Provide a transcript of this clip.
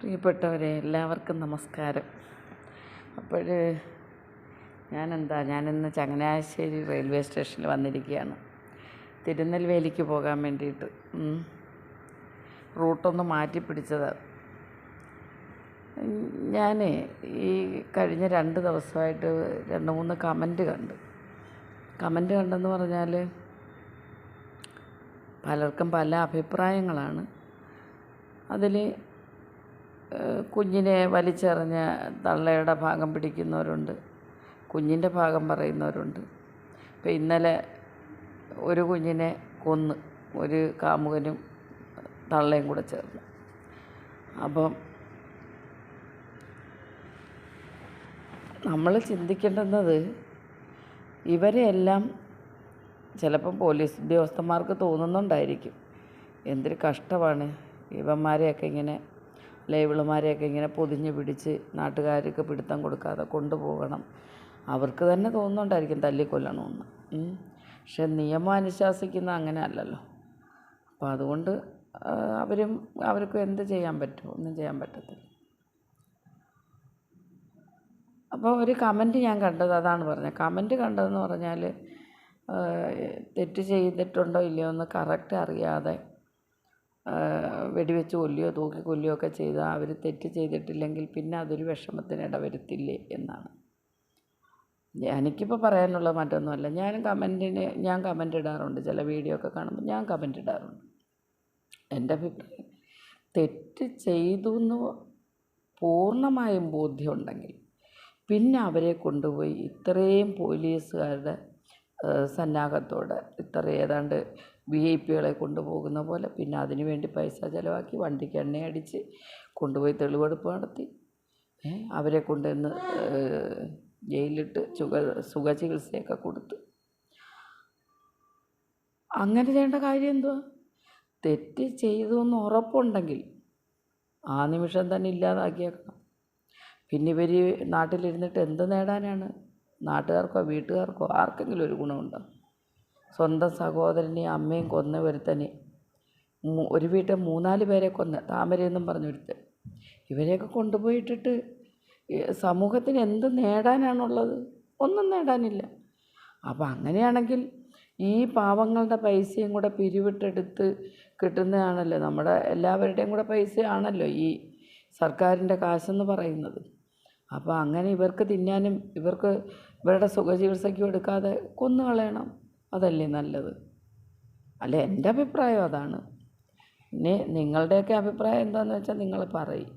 പ്രിയപ്പെട്ടവരെ, എല്ലാവർക്കും നമസ്കാരം. അപ്പോൾ ഞാനിന്ന് ചങ്ങനാശ്ശേരി റെയിൽവേ സ്റ്റേഷനിൽ വന്നിരിക്കുകയാണ്. തിരുനെൽവേലിക്ക് പോകാൻ വേണ്ടിയിട്ട് റൂട്ടൊന്ന് മാറ്റി പിടിച്ചതാണ്. ഞാൻ ഈ കഴിഞ്ഞ 2 ദിവസമായിട്ട് 2-3 കമൻറ്റ് കണ്ടെന്ന് പറഞ്ഞാൽ പലർക്കും പല അഭിപ്രായങ്ങളാണ്. അതിൽ കുഞ്ഞിനെ വലിച്ചെറിഞ്ഞ തള്ളയുടെ ഭാഗം പിടിക്കുന്നവരുണ്ട്, കുഞ്ഞിൻ്റെ ഭാഗം പറയുന്നവരുണ്ട്. ഇപ്പം ഇന്നലെ ഒരു കുഞ്ഞിനെ കൊന്ന് ഒരു കാമുകനും തള്ളയും കൂടെ ചേർന്ന്. അപ്പം നമ്മൾ ചിന്തിക്കേണ്ടുന്നത്, ഇവരെയെല്ലാം ചിലപ്പം പോലീസ് ഉദ്യോഗസ്ഥന്മാർക്ക് തോന്നുന്നുണ്ടായിരിക്കും, എന്തൊരു കഷ്ടമാണ് ഇവന്മാരെയൊക്കെ ഇങ്ങനെ, ലേബിളുമാരെയൊക്കെ ഇങ്ങനെ പൊതിഞ്ഞ് പിടിച്ച് നാട്ടുകാർക്ക് പിടുത്തം കൊടുക്കാതെ കൊണ്ടുപോകണം. അവർക്ക് തന്നെ തോന്നുന്നുണ്ടായിരിക്കും തല്ലിക്കൊല്ലണമെന്ന്. പക്ഷെ നിയമം അനുശാസിക്കുന്ന അങ്ങനെ അല്ലല്ലോ. അപ്പോൾ അതുകൊണ്ട് അവർക്കും എന്ത് ചെയ്യാൻ പറ്റുമോ? ഒന്നും ചെയ്യാൻ പറ്റത്തില്ല. അപ്പോൾ ഒരു കമൻറ്റ് ഞാൻ കണ്ടത് അതാണ് പറഞ്ഞത്. കമൻറ്റ് കണ്ടതെന്ന് പറഞ്ഞാൽ, തെറ്റ് ചെയ്തിട്ടുണ്ടോ ഇല്ലയോ എന്ന് കറക്റ്റ് അറിയാതെ വെടിവെച്ച് കൊല്ലുകയോ തൂക്കി കൊല്ലുകയോ ഒക്കെ ചെയ്താൽ അവർ തെറ്റ് ചെയ്തിട്ടില്ലെങ്കിൽ പിന്നെ അതൊരു വിഷമത്തിന് ഇടവരുത്തില്ലേ എന്നാണ്. എനിക്കിപ്പോൾ പറയാനുള്ളത് മറ്റൊന്നുമല്ല. ഞാൻ കമൻ്റ് ഇടാറുണ്ട്. ചില വീഡിയോ ഒക്കെ കാണുമ്പോൾ ഞാൻ കമൻ്റ് ഇടാറുണ്ട്. എൻ്റെ അഭിപ്രായം, തെറ്റ് ചെയ്തു എന്ന് പൂർണ്ണമായും ബോധ്യമുണ്ടെങ്കിൽ പിന്നെ അവരെ കൊണ്ടുപോയി ഇത്രയും പോലീസുകാരുടെ സന്നാഹത്തോടെ ഏതാണ്ട് VIP-കളെ കൊണ്ടുപോകുന്ന പോലെ പിന്നെ അതിനു വേണ്ടി പൈസ ചിലവാക്കി വണ്ടിക്ക് എണ്ണയടിച്ച് കൊണ്ടുപോയി തെളിവെടുപ്പ് നടത്തി അവരെ കൊണ്ടുവന്ന് ജയിലിലിട്ട് സുഖചികിത്സയൊക്കെ കൊടുത്ത്, അങ്ങനെ ചെയ്യേണ്ട കാര്യം എന്തുവാ? തെറ്റ് ചെയ്തു എന്ന് ഉറപ്പുണ്ടെങ്കിൽ ആ നിമിഷം തന്നെ ഇല്ലാതാക്കിയേക്കണം. പിന്നെ ഇവർ നാട്ടിലിരുന്നിട്ട് എന്ത് നേടാനാണ്? നാട്ടുകാർക്കോ വീട്ടുകാർക്കോ ആർക്കെങ്കിലും ഒരു ഗുണമുണ്ടോ? സ്വന്തം സഹോദരനെയും അമ്മയും കൊന്ന ഒരുത്തനെ, ഒരു വീട്ടിൽ 3-4 പേരെ കൊന്ന്, താമരയെന്നും പറഞ്ഞൊരുത്തൻ, ഇവരെയൊക്കെ കൊണ്ടുപോയിട്ടിട്ട് സമൂഹത്തിന് എന്ത് നേടാനാണുള്ളത്? ഒന്നും നേടാനില്ല. അപ്പം അങ്ങനെയാണെങ്കിൽ ഈ പാവങ്ങളുടെ പൈസയും കൂടെ പിരിവിട്ടെടുത്ത് കിട്ടുന്നതാണല്ലോ, നമ്മുടെ എല്ലാവരുടെയും കൂടെ പൈസയാണല്ലോ ഈ സർക്കാരിൻ്റെ കാശെന്ന് പറയുന്നത്. അപ്പോൾ അങ്ങനെ ഇവർക്ക് തിന്നാനും ഇവരുടെ സുഖചികിത്സയ്ക്കും എടുക്കാതെ കൊന്നു കളയണം. അതല്ലേ നല്ലത്? എൻ്റെ അഭിപ്രായം അതാണ്. ഇനി നിങ്ങളുടെയൊക്കെ അഭിപ്രായം എന്താണെന്ന് വെച്ചാൽ നിങ്ങൾ പറയും.